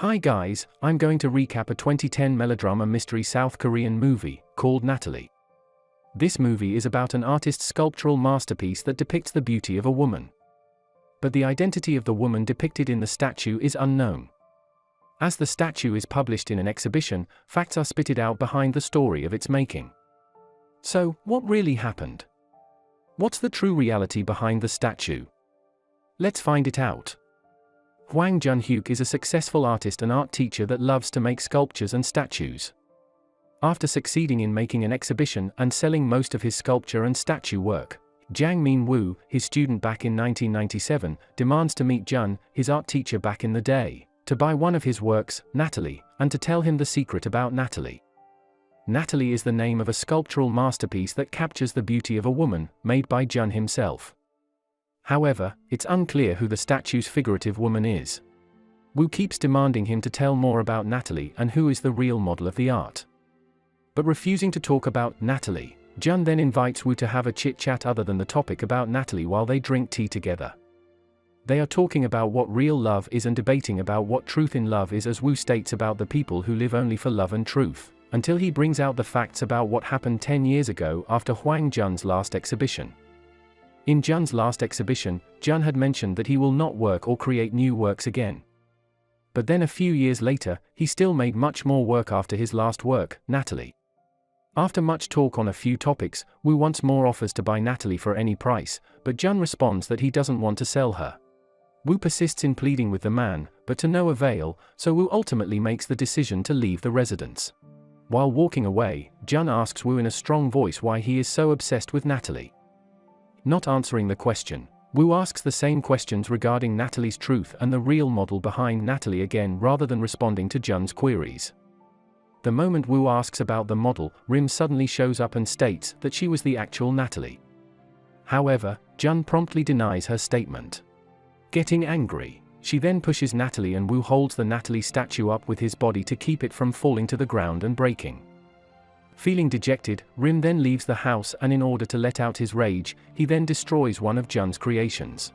Hi guys, I'm going to recap a 2010 melodrama mystery South Korean movie, called Natalie. This movie is about an artist's sculptural masterpiece that depicts the beauty of a woman. But the identity of the woman depicted in the statue is unknown. As the statue is published in an exhibition, facts are spitted out behind the story of its making. So, what really happened? What's the true reality behind the statue? Let's find it out. Hwang Jun-hyuk is a successful artist and art teacher that loves to make sculptures and statues. After succeeding in making an exhibition and selling most of his sculpture and statue work, Jang Min-woo, his student back in 1997, demands to meet Jun, his art teacher back in the day, to buy one of his works, Natalie, and to tell him the secret about Natalie. Natalie is the name of a sculptural masterpiece that captures the beauty of a woman, made by Jun himself. However, it's unclear who the statue's figurative woman is. Woo keeps demanding him to tell more about Natalie and who is the real model of the art. But refusing to talk about Natalie, Jun then invites Woo to have a chit-chat other than the topic about Natalie while they drink tea together. They are talking about what real love is and debating about what truth in love is, as Woo states about the people who live only for love and truth, until he brings out the facts about what happened 10 years ago after Hwang Jun's last exhibition. In Jun's last exhibition, Jun had mentioned that he will not work or create new works again. But then a few years later, he still made much more work after his last work, Natalie. After much talk on a few topics, Woo once more offers to buy Natalie for any price, but Jun responds that he doesn't want to sell her. Woo persists in pleading with the man, but to no avail, so Woo ultimately makes the decision to leave the residence. While walking away, Jun asks Woo in a strong voice why he is so obsessed with Natalie. Not answering the question, Woo asks the same questions regarding Natalie's truth and the real model behind Natalie again rather than responding to Jun's queries. The moment Woo asks about the model, Rim suddenly shows up and states that she was the actual Natalie. However, Jun promptly denies her statement. Getting angry, she then pushes Natalie and Woo holds the Natalie statue up with his body to keep it from falling to the ground and breaking. Feeling dejected, Rim then leaves the house, and in order to let out his rage, he then destroys one of Jun's creations.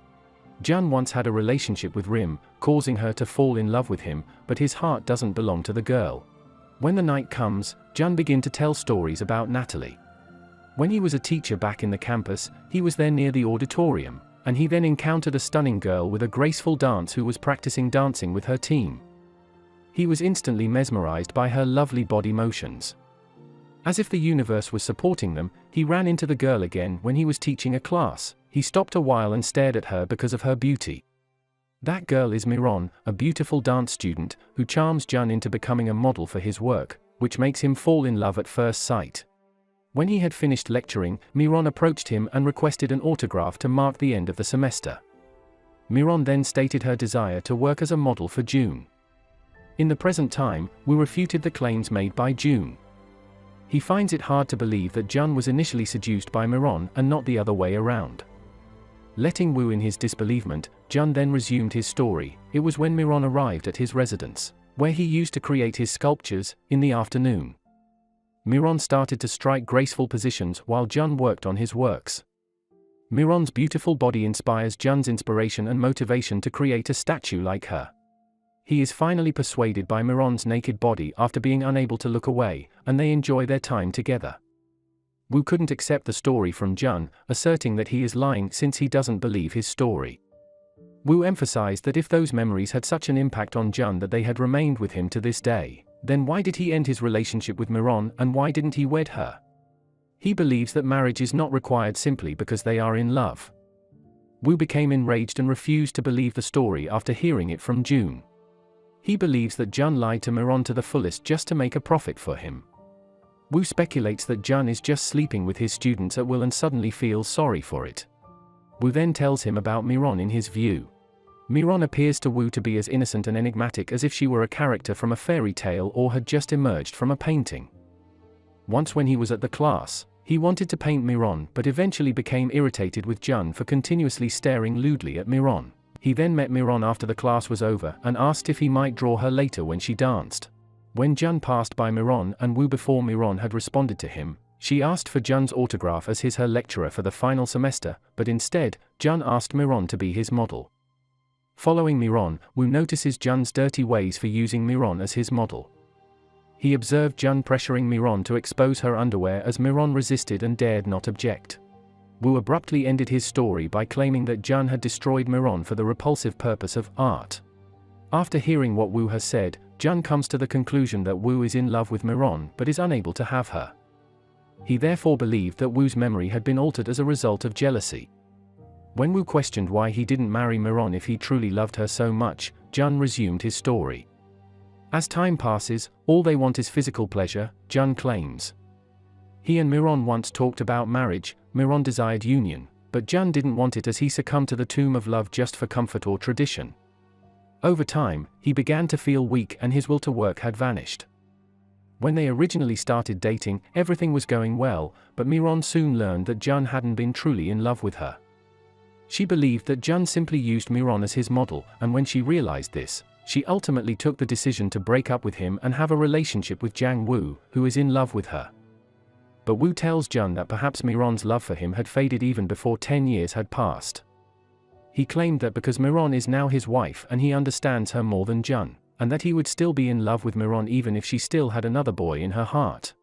Jun once had a relationship with Rim, causing her to fall in love with him, but his heart doesn't belong to the girl. When the night comes, Jun begins to tell stories about Natalie. When he was a teacher back in the campus, he was there near the auditorium, and he then encountered a stunning girl with a graceful dance who was practicing dancing with her team. He was instantly mesmerized by her lovely body motions. As if the universe was supporting them, he ran into the girl again when he was teaching a class. He stopped a while and stared at her because of her beauty. That girl is Miron, a beautiful dance student, who charms Jun into becoming a model for his work, which makes him fall in love at first sight. When he had finished lecturing, Miron approached him and requested an autograph to mark the end of the semester. Miron then stated her desire to work as a model for June. In the present time, Woo refuted the claims made by June. He finds it hard to believe that Jun was initially seduced by Miron and not the other way around. Letting Woo in his disbelievement, Jun then resumed his story. It was when Miron arrived at his residence, where he used to create his sculptures, in the afternoon. Miron started to strike graceful positions while Jun worked on his works. Miron's beautiful body inspires Jun's inspiration and motivation to create a statue like her. He is finally persuaded by Miron's naked body after being unable to look away, and they enjoy their time together. Woo couldn't accept the story from Jun, asserting that he is lying since he doesn't believe his story. Woo emphasized that if those memories had such an impact on Jun that they had remained with him to this day, then why did he end his relationship with Miron and why didn't he wed her? He believes that marriage is not required simply because they are in love. Woo became enraged and refused to believe the story after hearing it from June. He believes that Jun lied to Miron to the fullest just to make a profit for him. Woo speculates that Jun is just sleeping with his students at will and suddenly feels sorry for it. Woo then tells him about Miron in his view. Miron appears to Woo to be as innocent and enigmatic as if she were a character from a fairy tale or had just emerged from a painting. Once when he was at the class, he wanted to paint Miron but eventually became irritated with Jun for continuously staring lewdly at Miron. He then met Miron after the class was over and asked if he might draw her later when she danced. When Jun passed by Miron and Woo before Miron had responded to him, she asked for Jun's autograph as her lecturer for the final semester, but instead, Jun asked Miron to be his model. Following Miron, Woo notices Jun's dirty ways for using Miron as his model. He observed Jun pressuring Miron to expose her underwear as Miron resisted and dared not object. Woo abruptly ended his story by claiming that Jun had destroyed Miron for the repulsive purpose of art. After hearing what Woo has said, Jun comes to the conclusion that Woo is in love with Miron but is unable to have her. He therefore believed that Woo's memory had been altered as a result of jealousy. When Woo questioned why he didn't marry Miron if he truly loved her so much, Jun resumed his story. As time passes, all they want is physical pleasure, Jun claims. He and Miron once talked about marriage. Miron desired union, but Jun didn't want it as he succumbed to the tomb of love just for comfort or tradition. Over time, he began to feel weak and his will to work had vanished. When they originally started dating, everything was going well, but Miron soon learned that Jun hadn't been truly in love with her. She believed that Jun simply used Miron as his model, and when she realized this, she ultimately took the decision to break up with him and have a relationship with Jang Woo, who is in love with her. But Woo tells Jun that perhaps Miron's love for him had faded even before 10 years had passed. He claimed that because Miron is now his wife and he understands her more than Jun, and that he would still be in love with Miron even if she still had another boy in her heart.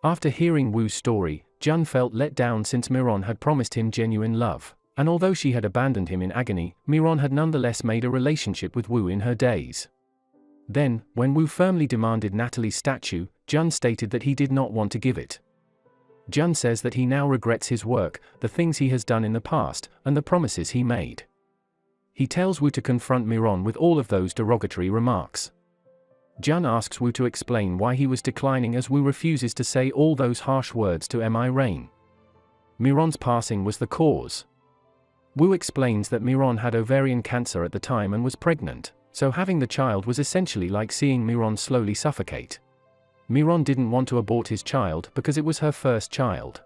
After hearing Woo's story, Jun felt let down since Miron had promised him genuine love, and although she had abandoned him in agony, Miron had nonetheless made a relationship with Woo in her days. Then, when Woo firmly demanded Natalie's statue, Jun stated that he did not want to give it. Jun says that he now regrets his work, the things he has done in the past, and the promises he made. He tells Woo to confront Miron with all of those derogatory remarks. Jun asks Woo to explain why he was declining as Woo refuses to say all those harsh words to Mi Rain. Miron's passing was the cause. Woo explains that Miron had ovarian cancer at the time and was pregnant, so having the child was essentially like seeing Miron slowly suffocate. Miron didn't want to abort his child because it was her first child.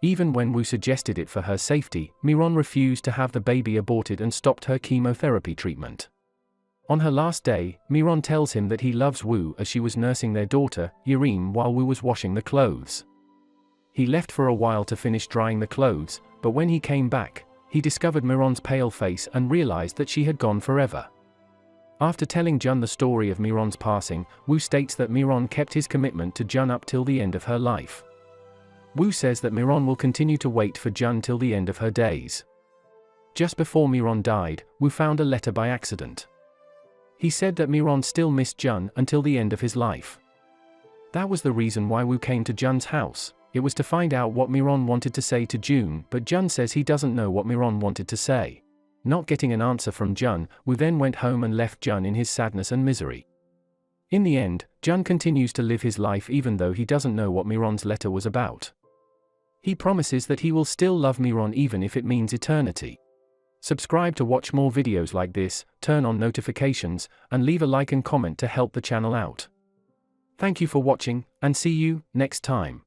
Even when Woo suggested it for her safety, Miron refused to have the baby aborted and stopped her chemotherapy treatment. On her last day, Miron tells him that he loves Woo as she was nursing their daughter, Yerim, while Woo was washing the clothes. He left for a while to finish drying the clothes, but when he came back, he discovered Miron's pale face and realized that she had gone forever. After telling Jun the story of Miron's passing, Woo states that Miron kept his commitment to Jun up till the end of her life. Woo says that Miron will continue to wait for Jun till the end of her days. Just before Miron died, Woo found a letter by accident. He said that Miron still missed Jun until the end of his life. That was the reason why Woo came to Jun's house. It was to find out what Miron wanted to say to Jun, but Jun says he doesn't know what Miron wanted to say. Not getting an answer from Jun, Woo then went home and left Jun in his sadness and misery. In the end, Jun continues to live his life even though he doesn't know what Miron's letter was about. He promises that he will still love Miron even if it means eternity. Subscribe to watch more videos like this, turn on notifications, and leave a like and comment to help the channel out. Thank you for watching, and see you next time.